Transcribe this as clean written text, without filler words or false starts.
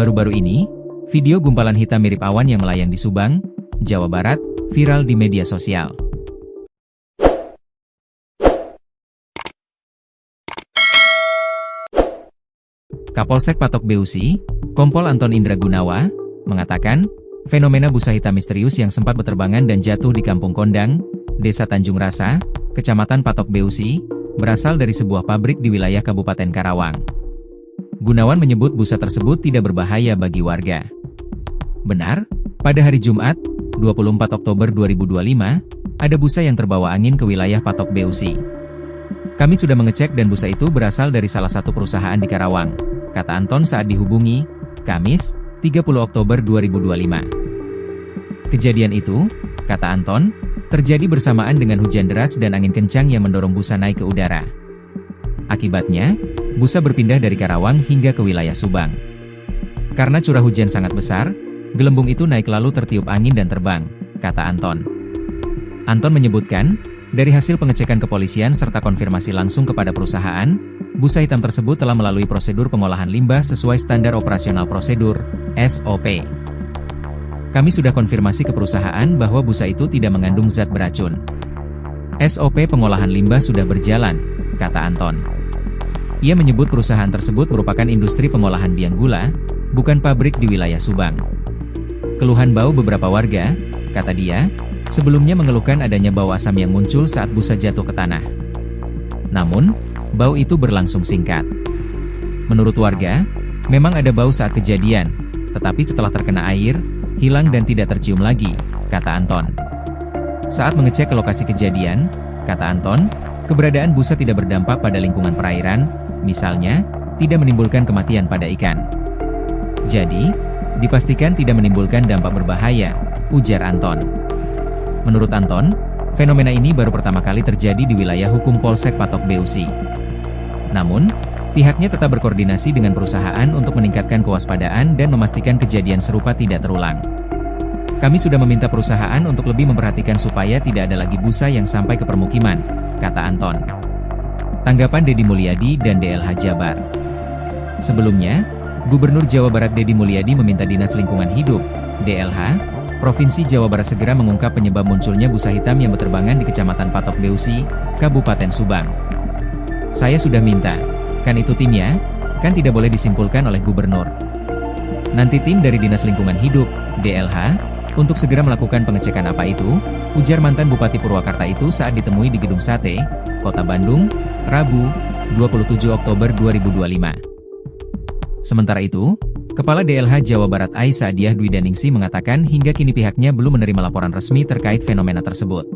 Baru-baru ini, video gumpalan hitam mirip awan yang melayang di Subang, Jawa Barat, viral di media sosial. Kapolsek Patok Beusi, Kompol Anton Indra Gunawa, mengatakan, fenomena busa hitam misterius yang sempat berterbangan dan jatuh di Kampung Kondang, Desa Tanjung Rasa, Kecamatan Patok Beusi, berasal dari sebuah pabrik di wilayah Kabupaten Karawang. Gunawan menyebut busa tersebut tidak berbahaya bagi warga. Benar, pada hari Jumat, 24 Oktober 2025, ada busa yang terbawa angin ke wilayah Patok Beusi. Kami sudah mengecek dan busa itu berasal dari salah satu perusahaan di Karawang, kata Anton saat dihubungi, Kamis, 30 Oktober 2025. Kejadian itu, kata Anton, terjadi bersamaan dengan hujan deras dan angin kencang yang mendorong busa naik ke udara. Akibatnya, busa berpindah dari Karawang hingga ke wilayah Subang. Karena curah hujan sangat besar, gelembung itu naik lalu tertiup angin dan terbang, kata Anton. Anton menyebutkan, dari hasil pengecekan kepolisian serta konfirmasi langsung kepada perusahaan, busa hitam tersebut telah melalui prosedur pengolahan limbah sesuai Standar Operasional Prosedur, SOP. Kami sudah konfirmasi ke perusahaan bahwa busa itu tidak mengandung zat beracun. SOP pengolahan limbah sudah berjalan, kata Anton. Ia menyebut perusahaan tersebut merupakan industri pengolahan biang gula, bukan pabrik di wilayah Subang. Keluhan bau beberapa warga, kata dia, sebelumnya mengeluhkan adanya bau asam yang muncul saat busa jatuh ke tanah. Namun, bau itu berlangsung singkat. Menurut warga, memang ada bau saat kejadian, tetapi setelah terkena air, hilang dan tidak tercium lagi, kata Anton. Saat mengecek ke lokasi kejadian, kata Anton, keberadaan busa tidak berdampak pada lingkungan perairan, misalnya, tidak menimbulkan kematian pada ikan. Jadi, dipastikan tidak menimbulkan dampak berbahaya, ujar Anton. Menurut Anton, fenomena ini baru pertama kali terjadi di wilayah hukum Polsek Patok Beusi. Namun, pihaknya tetap berkoordinasi dengan perusahaan untuk meningkatkan kewaspadaan dan memastikan kejadian serupa tidak terulang. Kami sudah meminta perusahaan untuk lebih memperhatikan supaya tidak ada lagi busa yang sampai ke permukiman, kata Anton. Tanggapan Deddy Mulyadi dan DLH Jabar. Sebelumnya, Gubernur Jawa Barat Deddy Mulyadi meminta Dinas Lingkungan Hidup, DLH, Provinsi Jawa Barat segera mengungkap penyebab munculnya busa hitam yang berterbangan di Kecamatan Patok Beusi, Kabupaten Subang. Saya sudah minta, kan itu timnya, kan tidak boleh disimpulkan oleh Gubernur. Nanti tim dari Dinas Lingkungan Hidup, DLH, untuk segera melakukan pengecekan apa itu, ujar mantan Bupati Purwakarta itu saat ditemui di Gedung Sate, Kota Bandung, Rabu, 27 Oktober 2025. Sementara itu, Kepala DLH Jawa Barat Aisyah Diah Dwi Daningsi mengatakan hingga kini pihaknya belum menerima laporan resmi terkait fenomena tersebut.